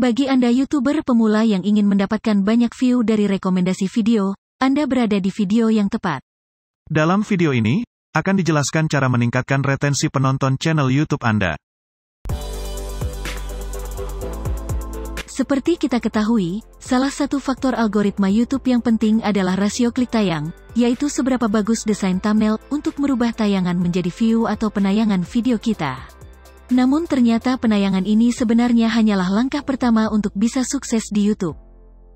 Bagi Anda YouTuber pemula yang ingin mendapatkan banyak view dari rekomendasi video, Anda berada di video yang tepat. Dalam video ini, akan dijelaskan cara meningkatkan retensi penonton channel YouTube Anda. Seperti kita ketahui, salah satu faktor algoritma YouTube yang penting adalah rasio klik tayang, yaitu seberapa bagus desain thumbnail untuk merubah tayangan menjadi view atau penayangan video kita. Namun ternyata penayangan ini sebenarnya hanyalah langkah pertama untuk bisa sukses di YouTube.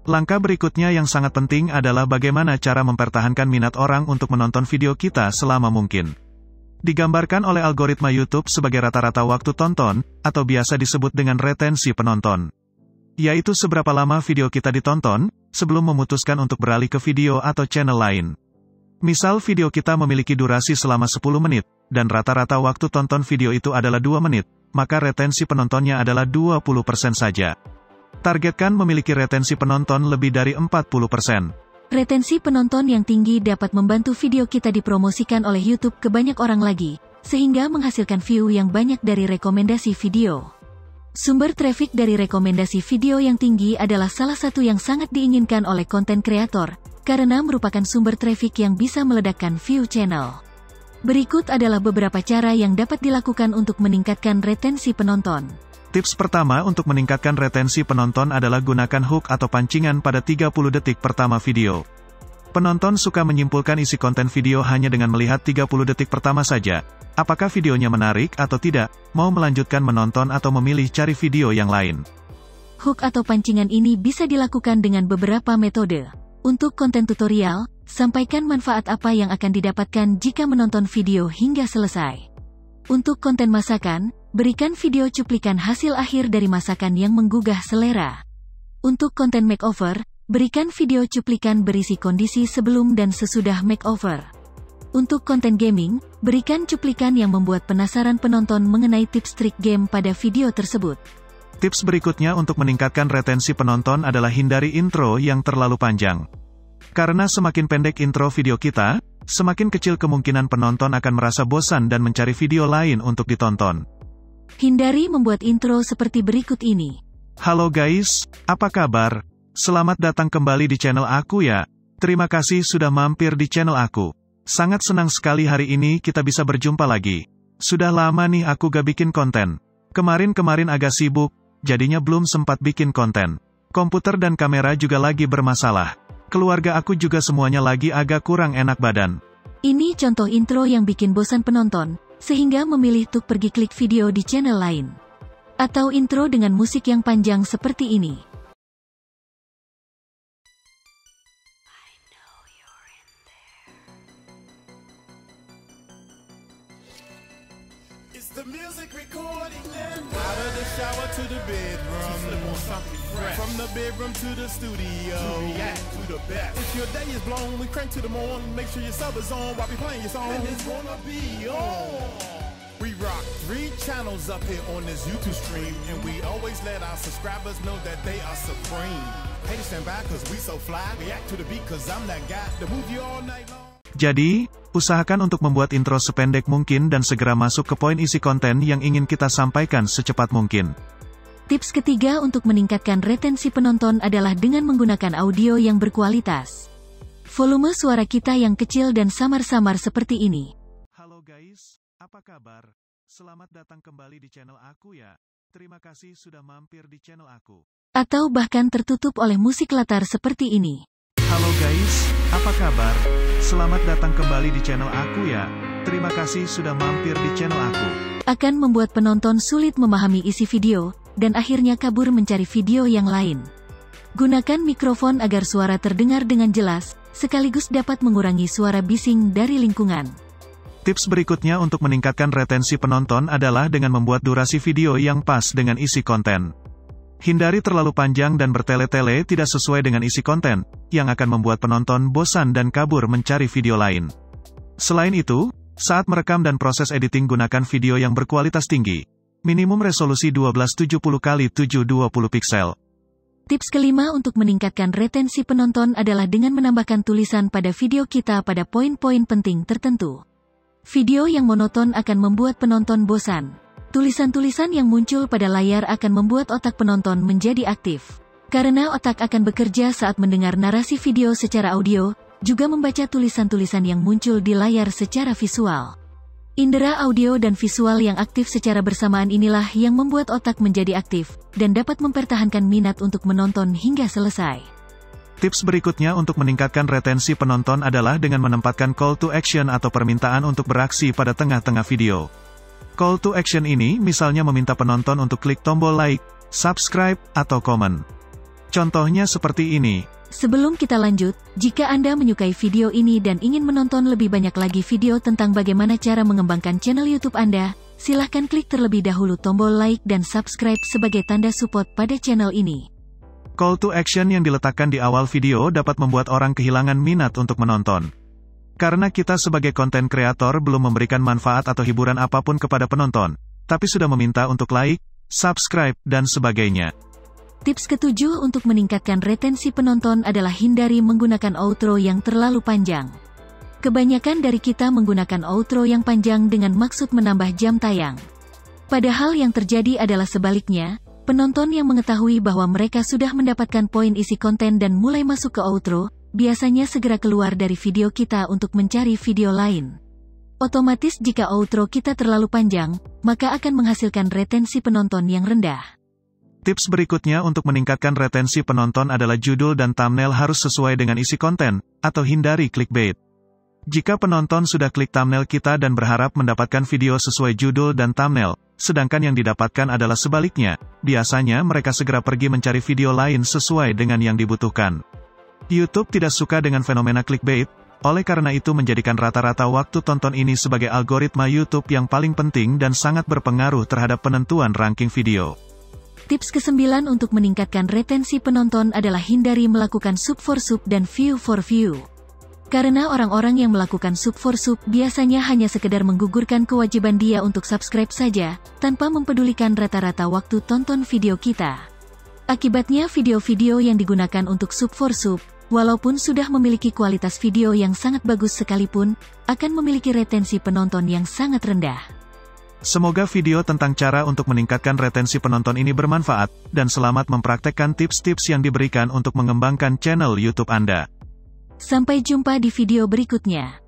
Langkah berikutnya yang sangat penting adalah bagaimana cara mempertahankan minat orang untuk menonton video kita selama mungkin. Digambarkan oleh algoritma YouTube sebagai rata-rata waktu tonton, atau biasa disebut dengan retensi penonton. Yaitu seberapa lama video kita ditonton, sebelum memutuskan untuk beralih ke video atau channel lain. Misal video kita memiliki durasi selama 10 menit, dan rata-rata waktu tonton video itu adalah 2 menit, maka retensi penontonnya adalah 20% saja. Targetkan memiliki retensi penonton lebih dari 40%. Retensi penonton yang tinggi dapat membantu video kita dipromosikan oleh YouTube ke banyak orang lagi, sehingga menghasilkan view yang banyak dari rekomendasi video. Sumber traffic dari rekomendasi video yang tinggi adalah salah satu yang sangat diinginkan oleh konten kreator, karena merupakan sumber traffic yang bisa meledakkan view channel. Berikut adalah beberapa cara yang dapat dilakukan untuk meningkatkan retensi penonton. Tips pertama untuk meningkatkan retensi penonton adalah gunakan hook atau pancingan pada 30 detik pertama video. Penonton suka menyimpulkan isi konten video hanya dengan melihat 30 detik pertama saja. Apakah videonya menarik atau tidak, mau melanjutkan menonton atau memilih cari video yang lain. Hook atau pancingan ini bisa dilakukan dengan beberapa metode. Untuk konten tutorial, sampaikan manfaat apa yang akan didapatkan jika menonton video hingga selesai. Untuk konten masakan, berikan video cuplikan hasil akhir dari masakan yang menggugah selera. Untuk konten makeover, berikan video cuplikan berisi kondisi sebelum dan sesudah makeover. Untuk konten gaming, berikan cuplikan yang membuat penasaran penonton mengenai tips trik game pada video tersebut. Tips berikutnya untuk meningkatkan retensi penonton adalah hindari intro yang terlalu panjang. Karena semakin pendek intro video kita, semakin kecil kemungkinan penonton akan merasa bosan dan mencari video lain untuk ditonton. Hindari membuat intro seperti berikut ini. Halo guys, apa kabar? Selamat datang kembali di channel aku ya. Terima kasih sudah mampir di channel aku. Sangat senang sekali hari ini kita bisa berjumpa lagi. Sudah lama nih aku gak bikin konten. Kemarin agak sibuk, jadinya belum sempat bikin konten. Komputer dan kamera juga lagi bermasalah. Keluarga aku juga semuanya lagi agak kurang enak badan. Ini contoh intro yang bikin bosan penonton, sehingga memilih untuk pergi klik video di channel lain. Atau intro dengan musik yang panjang seperti ini. The music recording and out of the shower to the bedroom, from the bedroom to the studio, to the back. If your day is blown, we crank to the morning. Make sure your sub is on while we playing your song. And it's gonna be on. We rock 3 channels up here on this YouTube stream, and we always let our subscribers know that they are supreme. Hey, stand by, cause we so fly. React to the beat, cause I'm that guy to move you all night long. Jadi, usahakan untuk membuat intro sependek mungkin dan segera masuk ke poin isi konten yang ingin kita sampaikan secepat mungkin. Tips ketiga untuk meningkatkan retensi penonton adalah dengan menggunakan audio yang berkualitas. Volume suara kita yang kecil dan samar-samar seperti ini. Halo guys, apa kabar? Selamat datang kembali di channel aku ya. Terima kasih sudah mampir di channel aku. Atau bahkan tertutup oleh musik latar seperti ini. Halo guys, apa kabar? Selamat datang kembali di channel aku ya. Terima kasih sudah mampir di channel aku. Akan membuat penonton sulit memahami isi video, dan akhirnya kabur mencari video yang lain. Gunakan mikrofon agar suara terdengar dengan jelas, sekaligus dapat mengurangi suara bising dari lingkungan. Tips berikutnya untuk meningkatkan retensi penonton adalah dengan membuat durasi video yang pas dengan isi konten. Hindari terlalu panjang dan bertele-tele tidak sesuai dengan isi konten, yang akan membuat penonton bosan dan kabur mencari video lain. Selain itu, saat merekam dan proses editing gunakan video yang berkualitas tinggi. Minimum resolusi 1270x720 piksel. Tips kelima untuk meningkatkan retensi penonton adalah dengan menambahkan tulisan pada video kita pada poin-poin penting tertentu. Video yang monoton akan membuat penonton bosan. Tulisan-tulisan yang muncul pada layar akan membuat otak penonton menjadi aktif. Karena otak akan bekerja saat mendengar narasi video secara audio, juga membaca tulisan-tulisan yang muncul di layar secara visual. Indera audio dan visual yang aktif secara bersamaan inilah yang membuat otak menjadi aktif, dan dapat mempertahankan minat untuk menonton hingga selesai. Tips berikutnya untuk meningkatkan retensi penonton adalah dengan menempatkan call to action atau permintaan untuk beraksi pada tengah-tengah video. Call to action ini misalnya meminta penonton untuk klik tombol like, subscribe, atau komen. Contohnya seperti ini. Sebelum kita lanjut, jika Anda menyukai video ini dan ingin menonton lebih banyak lagi video tentang bagaimana cara mengembangkan channel YouTube Anda, silahkan klik terlebih dahulu tombol like dan subscribe sebagai tanda support pada channel ini. Call to action yang diletakkan di awal video dapat membuat orang kehilangan minat untuk menonton. Karena kita sebagai konten kreator belum memberikan manfaat atau hiburan apapun kepada penonton, tapi sudah meminta untuk like, subscribe, dan sebagainya. Tips ketujuh untuk meningkatkan retensi penonton adalah hindari menggunakan outro yang terlalu panjang. Kebanyakan dari kita menggunakan outro yang panjang dengan maksud menambah jam tayang. Padahal yang terjadi adalah sebaliknya, penonton yang mengetahui bahwa mereka sudah mendapatkan poin isi konten dan mulai masuk ke outro, biasanya segera keluar dari video kita untuk mencari video lain. Otomatis jika outro kita terlalu panjang, maka akan menghasilkan retensi penonton yang rendah. Tips berikutnya untuk meningkatkan retensi penonton adalah judul dan thumbnail harus sesuai dengan isi konten, atau hindari clickbait. Jika penonton sudah klik thumbnail kita dan berharap mendapatkan video sesuai judul dan thumbnail, sedangkan yang didapatkan adalah sebaliknya, biasanya mereka segera pergi mencari video lain sesuai dengan yang dibutuhkan. YouTube tidak suka dengan fenomena clickbait, oleh karena itu menjadikan rata-rata waktu tonton ini sebagai algoritma YouTube yang paling penting dan sangat berpengaruh terhadap penentuan ranking video. Tips ke-9 untuk meningkatkan retensi penonton adalah hindari melakukan sub for sub dan view for view. Karena orang-orang yang melakukan sub for sub biasanya hanya sekedar menggugurkan kewajiban dia untuk subscribe saja, tanpa mempedulikan rata-rata waktu tonton video kita. Akibatnya video-video yang digunakan untuk sub for sub, walaupun sudah memiliki kualitas video yang sangat bagus sekalipun, akan memiliki retensi penonton yang sangat rendah. Semoga video tentang cara untuk meningkatkan retensi penonton ini bermanfaat, dan selamat mempraktekkan tips-tips yang diberikan untuk mengembangkan channel YouTube Anda. Sampai jumpa di video berikutnya.